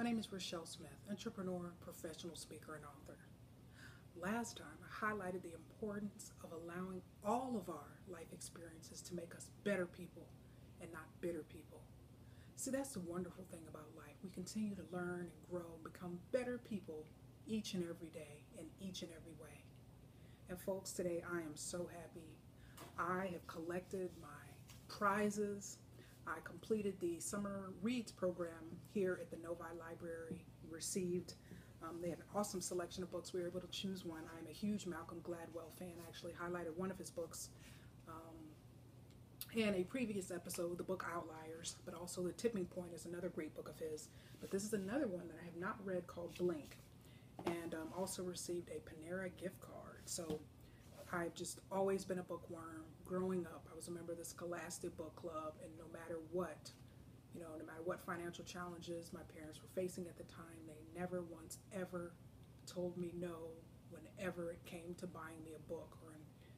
My name is Rachelle Smith, entrepreneur, professional speaker, and author. Last time, I highlighted the importance of allowing all of our life experiences to make us better people and not bitter people. See, that's the wonderful thing about life. We continue to learn and grow and become better people each and every day in each and every way. And folks, today I am so happy. I have collected my prizes. I completed the summer reads program here at the Novi Library. Received, they had an awesome selection of books. We were able to choose one. I'm a huge Malcolm Gladwell fan. I actually highlighted one of his books in a previous episode, the book Outliers, but also The Tipping Point is another great book of his. But this is another one that I have not read called Blink, and also received a Panera gift card. So I've just always been a bookworm. Growing up, I was a member of the Scholastic Book Club, and no matter what financial challenges my parents were facing at the time, they never once ever told me no whenever it came to buying me a book or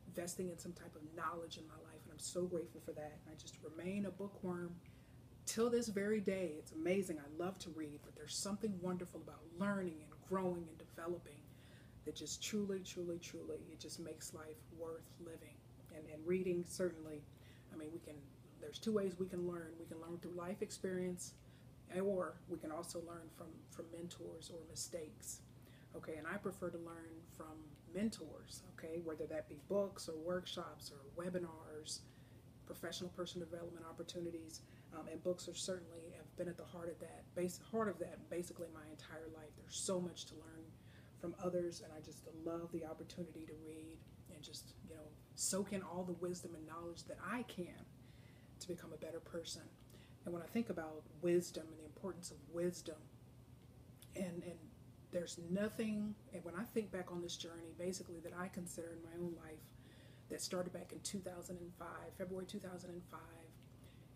investing in some type of knowledge in my life, and I'm so grateful for that. I just remain a bookworm till this very day. It's amazing. I love to read, but there's something wonderful about learning and growing and developing that just truly, it just makes life worth living. And reading, certainly, I mean, there's two ways we can learn. We can learn through life experience, or we can also learn from mentors or mistakes. Okay, and I prefer to learn from mentors, okay, whether that be books or workshops or webinars, professional personal development opportunities, and books are certainly have been at the heart of that, basically my entire life. There's so much to learn from others, and I just love the opportunity to read and just, soak in all the wisdom and knowledge that I can to become a better person. And when I think about wisdom and the importance of wisdom, and there's nothing, and when I think back on this journey, basically, that I consider in my own life that started back in 2005, February 2005,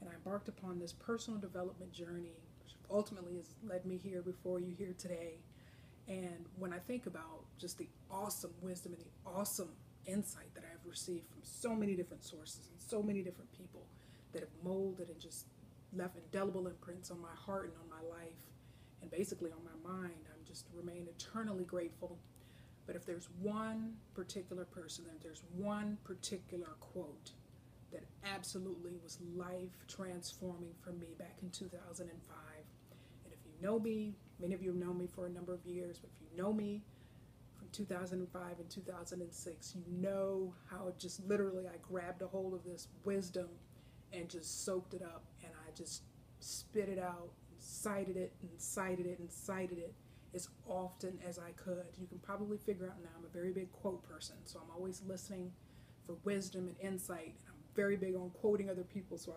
and I embarked upon this personal development journey, which ultimately has led me here before you here today. And when I think about just the awesome wisdom and the awesome insight that I've received from so many different sources and so many different people that have molded and just left indelible imprints on my heart and on my life and basically on my mind, I'm just remain eternally grateful. But if there's one particular person, if there's one particular quote that absolutely was life transforming for me back in 2005, and if you know me, many of you have known me for a number of years, but if you know me from 2005 and 2006, you know how just literally I grabbed a hold of this wisdom and just soaked it up, and I just spit it out, cited it as often as I could. You can probably figure out now I'm a very big quote person, so I'm always listening for wisdom and insight. I'm very big on quoting other people, so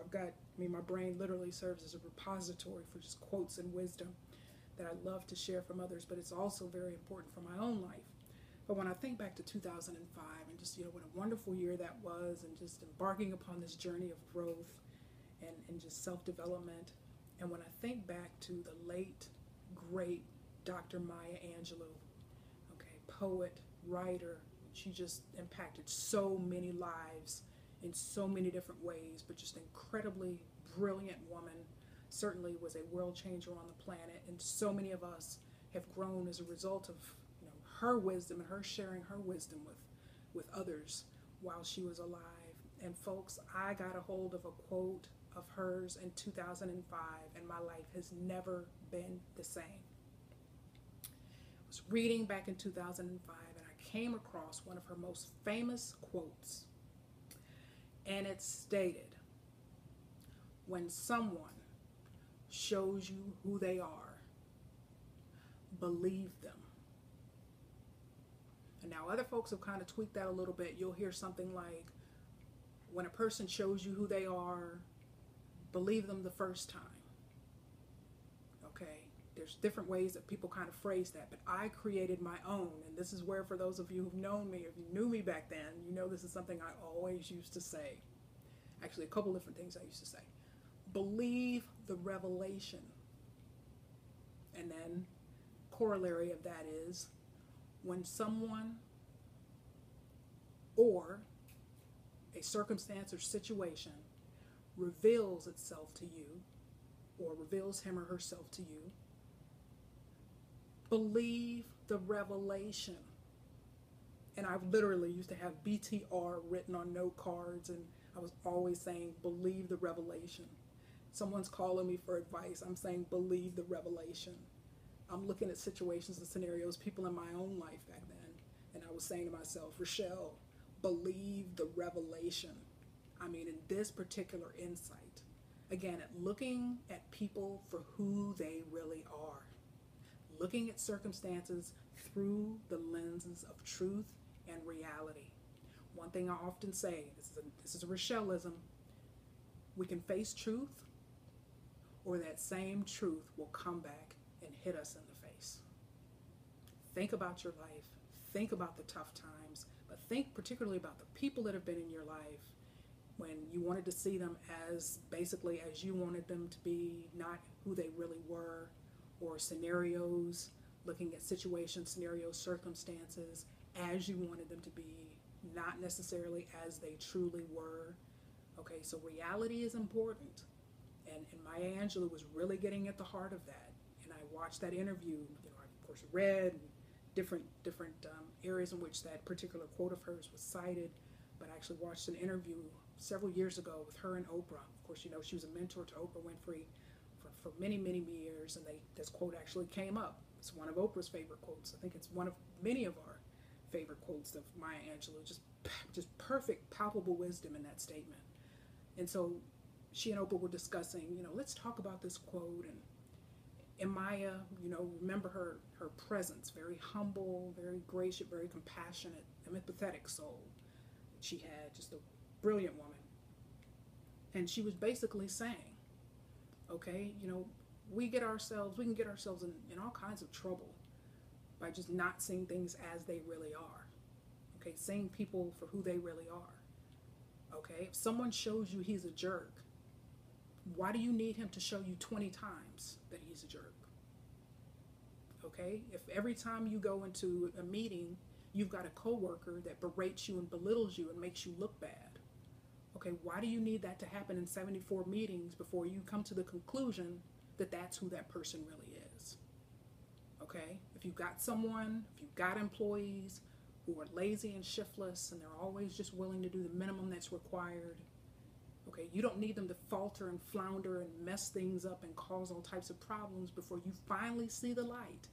my brain literally serves as a repository for just quotes and wisdom that I love to share from others, but it's also very important for my own life. But when I think back to 2005 and just, what a wonderful year that was, and just embarking upon this journey of growth and just self-development, and when I think back to the late, great Dr. Maya Angelou, okay, poet, writer, she just impacted so many lives in so many different ways, but just incredibly brilliant woman, certainly was a world changer on the planet, and so many of us have grown as a result of her wisdom and her sharing her wisdom with others while she was alive. And folks, I got a hold of a quote of hers in 2005, and my life has never been the same. I was reading back in 2005, and I came across one of her most famous quotes, and it stated, "When someone shows you who they are, believe them." And now other folks have kind of tweaked that a little bit. You'll hear something like, "When a person shows you who they are, believe them the first time." Okay, there's different ways that people kind of phrase that, but I created my own, and this is where, for those of you who've known me, if you knew me back then, this is something I always used to say. Actually, a couple different things I used to say. Believe the revelation. And then corollary of that is, when someone or a circumstance or situation reveals itself to you, or reveals him or herself to you, Believe the revelation. And I literally used to have BTR written on note cards, and I was always saying, believe the revelation. Someone's calling me for advice. I'm saying, believe the revelation. I'm looking at situations and scenarios, people in my own life back then, and I was saying to myself, Rachelle, believe the revelation. I mean, in this particular insight, again, at looking at people for who they really are, looking at circumstances through the lenses of truth and reality. One thing I often say, this is a Rachelleism, we can face truth, or that same truth will come back and hit us in the face. Think about your life. Think about the tough times, but think particularly about the people that have been in your life when you wanted to see them as basically as you wanted them to be, not who they really were, or scenarios, looking at situations, scenarios, circumstances as you wanted them to be, not necessarily as they truly were. Okay, so reality is important. And Maya Angelou was really getting at the heart of that. And I watched that interview, I of course read different areas in which that particular quote of hers was cited, but I actually watched an interview several years ago with her and Oprah. Of course, she was a mentor to Oprah Winfrey for many, many years, and this quote actually came up. It's one of Oprah's favorite quotes. I think it's one of many of our favorite quotes of Maya Angelou. Just perfect, palpable wisdom in that statement. And so she and Oprah were discussing, let's talk about this quote. And Maya, remember her presence, very humble, very gracious, very compassionate, an empathetic soul. She had just a brilliant woman. And she was basically saying, okay, we can get ourselves in all kinds of trouble by just not seeing things as they really are. Okay, seeing people for who they really are. Okay, if someone shows you he's a jerk, why do you need him to show you 20 times that he's a jerk? Okay, if every time you go into a meeting, you've got a coworker that berates you and belittles you and makes you look bad. Okay, why do you need that to happen in 74 meetings before you come to the conclusion that that's who that person really is? Okay, if you've got employees who are lazy and shiftless and they're always just willing to do the minimum that's required, okay, you don't need them to falter and flounder and mess things up and cause all types of problems before you finally see the light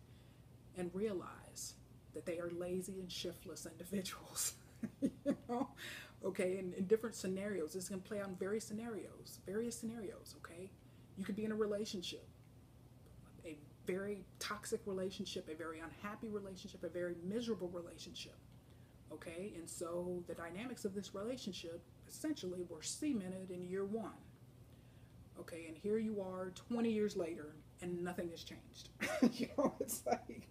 and realize that they are lazy and shiftless individuals. Okay, in different scenarios. This can play out in various scenarios, okay? You could be in a relationship, a very toxic relationship, a very unhappy relationship, a very miserable relationship, okay? And so the dynamics of this relationship essentially were cemented in year one, okay? And here you are 20 years later and nothing has changed. It's like,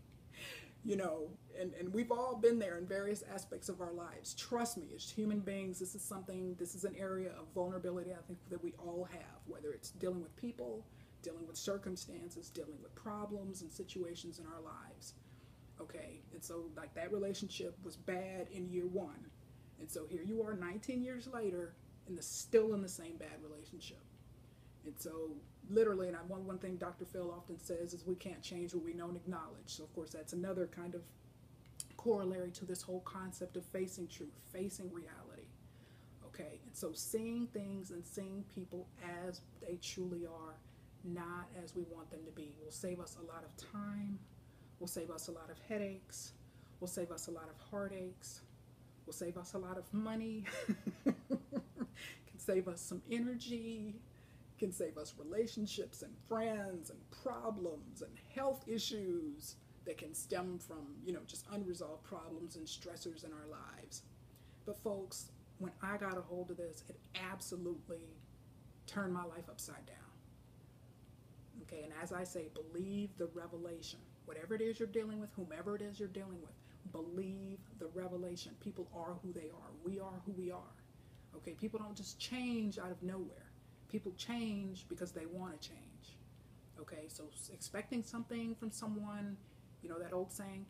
and we've all been there in various aspects of our lives. Trust me, as human beings, this is an area of vulnerability I think that we all have, whether it's dealing with people, dealing with circumstances, dealing with problems and situations in our lives. Okay, and so like that relationship was bad in year one. And so here you are 19 years later and still in the same bad relationship. And so literally, and one thing Dr. Phil often says is we can't change what we know and acknowledge. So of course that's another kind of corollary to this whole concept of facing truth, facing reality. Okay, and so seeing things and seeing people as they truly are, not as we want them to be, will save us a lot of time, will save us a lot of headaches, will save us a lot of heartaches, will save us a lot of money, can save us some energy, can save us relationships and friends and problems and health issues that can stem from, just unresolved problems and stressors in our lives. But folks, when I got a hold of this, it absolutely turned my life upside down. Okay, and as I say, believe the revelation. Whatever it is you're dealing with, whomever it is you're dealing with, believe the revelation. People are who they are. We are who we are. Okay, people don't just change out of nowhere. People change because they want to change. Okay, so expecting something from someone, that old saying,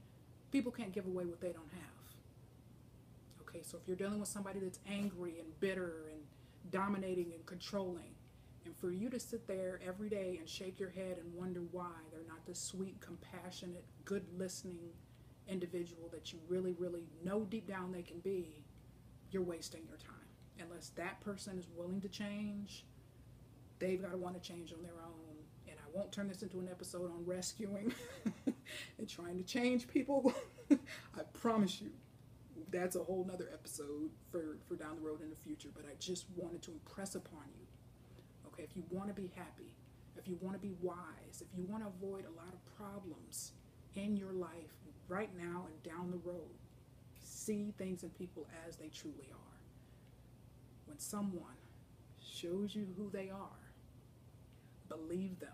people can't give away what they don't have. Okay, so if you're dealing with somebody that's angry and bitter and dominating and controlling, And for you to sit there every day and shake your head and wonder why they're not the sweet, compassionate, good listening individual that you really, really know deep down they can be, you're wasting your time. Unless that person is willing to change, they've got to want to change on their own. And I won't turn this into an episode on rescuing and trying to change people. I promise you, that's a whole nother episode for down the road in the future. But I just wanted to impress upon you, okay, if you want to be happy, if you want to be wise, if you want to avoid a lot of problems in your life right now and down the road, see things and people as they truly are. When someone shows you who they are, believe them.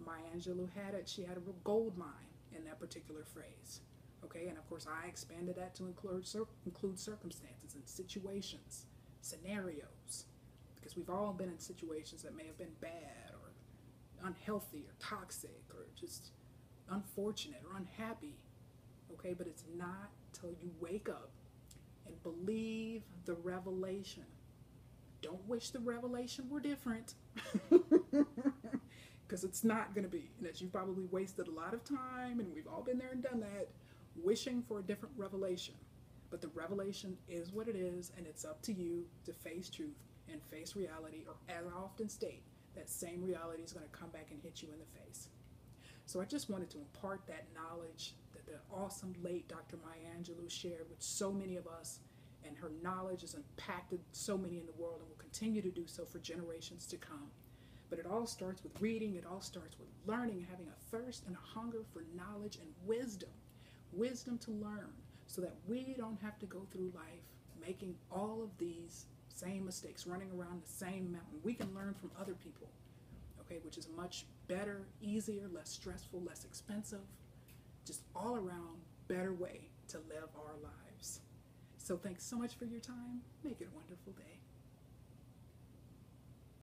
Maya Angelou had it. She had a real gold mine in that particular phrase. Okay, and of course I expanded that to include circumstances and situations, scenarios, because we've all been in situations that may have been bad or unhealthy or toxic or just unfortunate or unhappy. Okay, but it's not till you wake up and believe the revelation. Don't wish the revelation were different, because it's not going to be. And as you've probably wasted a lot of time, and we've all been there and done that, wishing for a different revelation. But the revelation is what it is, and it's up to you to face truth and face reality, or as I often state, that same reality is going to come back and hit you in the face. So I just wanted to impart that knowledge that the awesome late Dr. Maya Angelou shared with so many of us, and her knowledge has impacted so many in the world and will continue to do so for generations to come. But it all starts with reading, it all starts with learning, having a thirst and a hunger for knowledge and wisdom to learn, so that we don't have to go through life making all of these same mistakes, running around the same mountain. We can learn from other people, okay, which is much better, easier, less stressful, less expensive, just all around better way to live our lives. So thanks so much for your time. Make it a wonderful day.